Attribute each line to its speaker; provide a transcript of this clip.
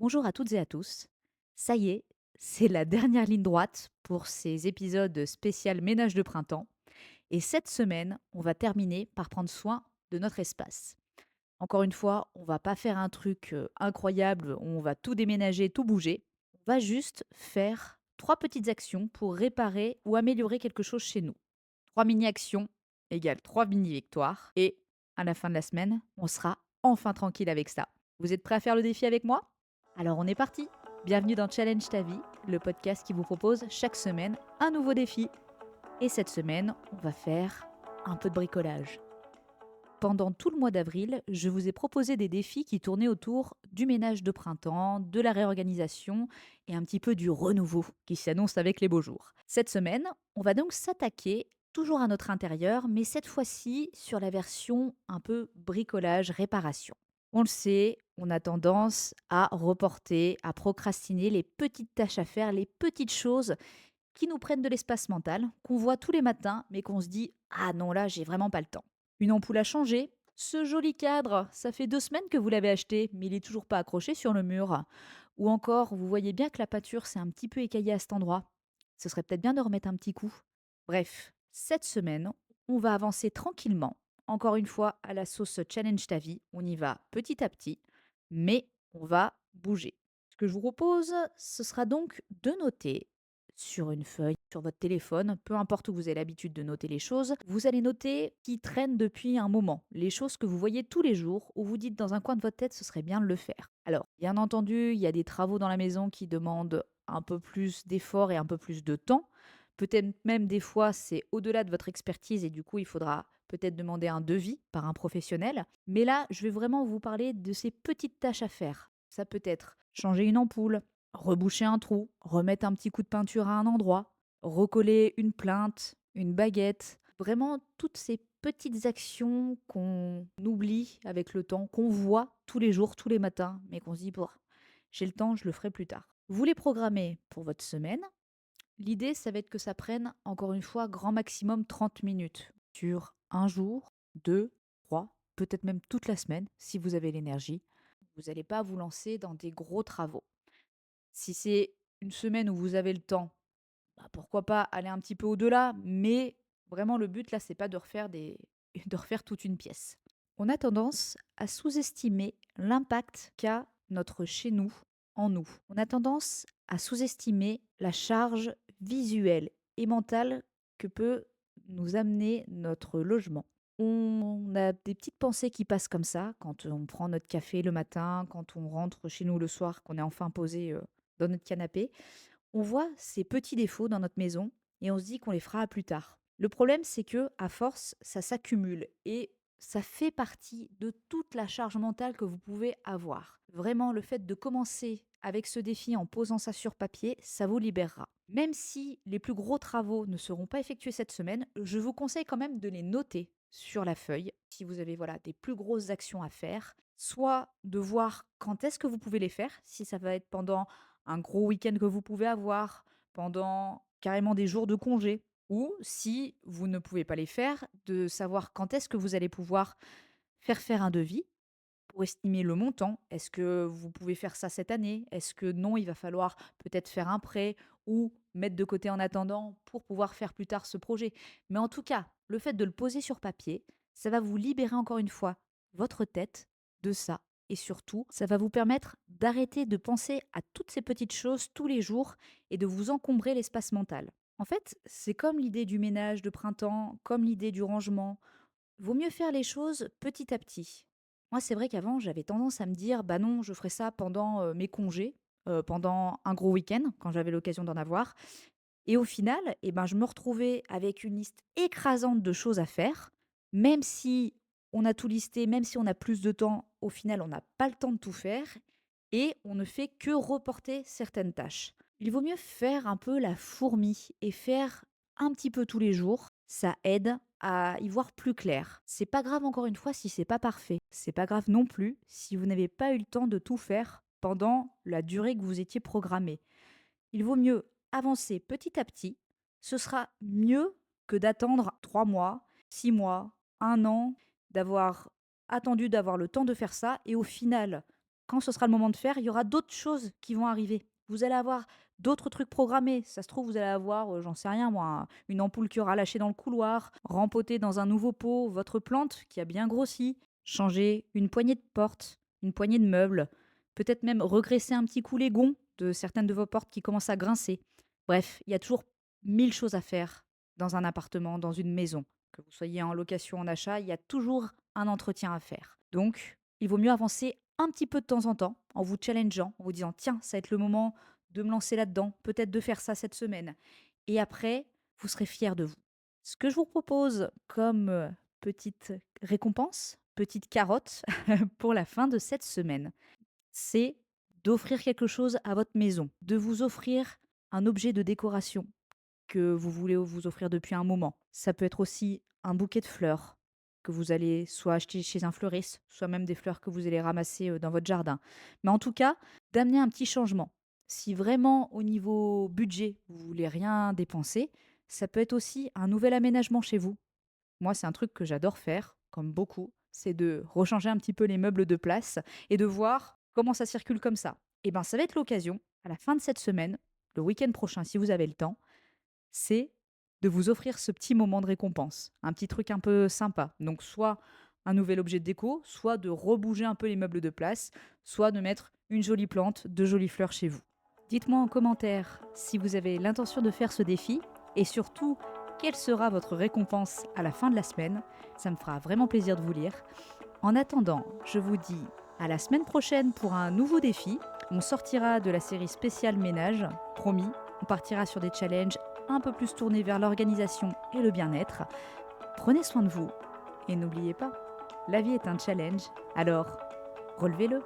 Speaker 1: Bonjour à toutes et à tous. Ça y est, c'est la dernière ligne droite pour ces épisodes spécial ménage de printemps. Et cette semaine, on va terminer par prendre soin de notre espace. Encore une fois, on va pas faire un truc incroyable, où on va tout déménager, tout bouger. On va juste faire trois petites actions pour réparer ou améliorer quelque chose chez nous. Trois mini-actions égale trois mini-victoires. Et à la fin de la semaine, on sera enfin tranquille avec ça. Vous êtes prêts à faire le défi avec moi? Alors on est parti. Bienvenue dans Challenge ta vie, le podcast qui vous propose chaque semaine un nouveau défi. Et cette semaine, on va faire un peu de bricolage. Pendant tout le mois d'avril, je vous ai proposé des défis qui tournaient autour du ménage de printemps, de la réorganisation et un petit peu du renouveau qui s'annonce avec les beaux jours. Cette semaine, on va donc s'attaquer toujours à notre intérieur, mais cette fois-ci sur la version un peu bricolage, réparation. On le sait, on a tendance à reporter, à procrastiner les petites tâches à faire, les petites choses qui nous prennent de l'espace mental, qu'on voit tous les matins, mais qu'on se dit: «Ah non, là, j'ai vraiment pas le temps». Une ampoule a changé. Ce joli cadre, ça fait 2 semaines que vous l'avez acheté, mais il est toujours pas accroché sur le mur. Ou encore, vous voyez bien que la pâture s'est un petit peu écaillée à cet endroit. Ce serait peut-être bien de remettre un petit coup. Bref, cette semaine, on va avancer tranquillement. Encore une fois, à la sauce challenge ta vie, on y va petit à petit, mais on va bouger. Ce que je vous propose, ce sera donc de noter sur une feuille, sur votre téléphone, peu importe où vous avez l'habitude de noter les choses, vous allez noter qui traînent depuis un moment, les choses que vous voyez tous les jours, où vous dites dans un coin de votre tête, ce serait bien de le faire. Alors, bien entendu, il y a des travaux dans la maison qui demandent un peu plus d'efforts et un peu plus de temps. Peut-être même des fois, c'est au-delà de votre expertise et du coup, il faudra peut-être demander un devis par un professionnel. Mais là, je vais vraiment vous parler de ces petites tâches à faire. Ça peut être changer une ampoule, reboucher un trou, remettre un petit coup de peinture à un endroit, recoller une plainte, une baguette. Vraiment, toutes ces petites actions qu'on oublie avec le temps, qu'on voit tous les jours, tous les matins, mais qu'on se dit, bon, j'ai le temps, je le ferai plus tard. Vous les programmez pour votre semaine. L'idée, ça va être que ça prenne, encore une fois, grand maximum 30 minutes sur un jour, deux, trois, peut-être même toute la semaine, si vous avez l'énergie. Vous n'allez pas vous lancer dans des gros travaux. Si c'est une semaine où vous avez le temps, bah, pourquoi pas aller un petit peu au-delà, mais vraiment le but là, c'est pas de refaire de refaire toute une pièce. On a tendance à sous-estimer l'impact qu'a notre chez nous en nous. On a tendance à sous-estimer la charge visuelle et mentale que peut nous amener notre logement. On a des petites pensées qui passent comme ça quand on prend notre café le matin, quand on rentre chez nous le soir, qu'on est enfin posé dans notre canapé. On voit ces petits défauts dans notre maison et on se dit qu'on les fera plus tard. Le problème, c'est que à force, ça s'accumule et ça fait partie de toute la charge mentale que vous pouvez avoir. Vraiment, le fait de commencer avec ce défi en posant ça sur papier, ça vous libérera. Même si les plus gros travaux ne seront pas effectués cette semaine, je vous conseille quand même de les noter sur la feuille si vous avez voilà des plus grosses actions à faire, soit de voir quand est-ce que vous pouvez les faire, si ça va être pendant un gros week-end que vous pouvez avoir, pendant carrément des jours de congé, ou si vous ne pouvez pas les faire, de savoir quand est-ce que vous allez pouvoir faire un devis pour estimer le montant. Est-ce que vous pouvez faire ça cette année? Est-ce que non, il va falloir peut-être faire un prêt ou mettre de côté en attendant pour pouvoir faire plus tard ce projet? Mais en tout cas, le fait de le poser sur papier, ça va vous libérer encore une fois votre tête de ça. Et surtout, ça va vous permettre d'arrêter de penser à toutes ces petites choses tous les jours et de vous encombrer l'espace mental. En fait, c'est comme l'idée du ménage de printemps, comme l'idée du rangement. Vaut mieux faire les choses petit à petit. Moi, c'est vrai qu'avant, j'avais tendance à me dire: «Bah non, je ferai ça pendant, mes congés, pendant un gros week-end», quand j'avais l'occasion d'en avoir et au final et ben, je me retrouvais avec une liste écrasante de choses à faire. Même si on a tout listé, même si on a plus de temps, au final, on n'a pas le temps de tout faire et on ne fait que reporter certaines tâches. Il vaut mieux faire un peu la fourmi et faire un petit peu tous les jours. Ça aide à y voir plus clair. C'est pas grave encore une fois si c'est pas parfait. C'est pas grave non plus si vous n'avez pas eu le temps de tout faire pendant la durée que vous étiez programmé. Il vaut mieux avancer petit à petit. Ce sera mieux que d'attendre 3 mois, 6 mois, un an, d'avoir attendu d'avoir le temps de faire ça et au final quand ce sera le moment de faire, il y aura d'autres choses qui vont arriver. Vous allez avoir d'autres trucs programmés. Ça se trouve, vous allez avoir, j'en sais rien moi, une ampoule qui aura lâché dans le couloir, rempoter dans un nouveau pot votre plante qui a bien grossi, changer une poignée de portes, une poignée de meubles, peut-être même regresser un petit coup les gonds de certaines de vos portes qui commencent à grincer. Bref, il y a toujours 1000 choses à faire dans un appartement, dans une maison. Que vous soyez en location, en achat, il y a toujours un entretien à faire. Donc, il vaut mieux avancer un petit peu de temps en temps en vous challengeant, en vous disant: «Tiens, ça va être le moment de me lancer là-dedans, peut-être de faire ça cette semaine» et après, vous serez fiers de vous. Ce que je vous propose comme, petite récompense, petite carotte pour la fin de cette semaine, c'est d'offrir quelque chose à votre maison, de vous offrir un objet de décoration que vous voulez vous offrir depuis un moment. Ça peut être aussi un bouquet de fleurs que vous allez soit acheter chez un fleuriste, soit même des fleurs que vous allez ramasser dans votre jardin. Mais en tout cas, d'amener un petit changement. Si vraiment au niveau budget, vous voulez rien dépenser, ça peut être aussi un nouvel aménagement chez vous. Moi, c'est un truc que j'adore faire, comme beaucoup, c'est de rechanger un petit peu les meubles de place et de voir comment ça circule comme ça. Et ben, ça va être l'occasion, à la fin de cette semaine, le week-end prochain, si vous avez le temps, c'est de vous offrir ce petit moment de récompense, un petit truc un peu sympa. Donc soit un nouvel objet de déco, soit de rebouger un peu les meubles de place, soit de mettre une jolie plante, de jolies fleurs chez vous. Dites-moi en commentaire si vous avez l'intention de faire ce défi et surtout quelle sera votre récompense à la fin de la semaine. Ça me fera vraiment plaisir de vous lire. En attendant, je vous dis à la semaine prochaine pour un nouveau défi. On sortira de la série spéciale ménage, promis. On partira sur des challenges un peu plus tournés vers l'organisation et le bien-être. Prenez soin de vous et n'oubliez pas, la vie est un challenge, alors relevez-le.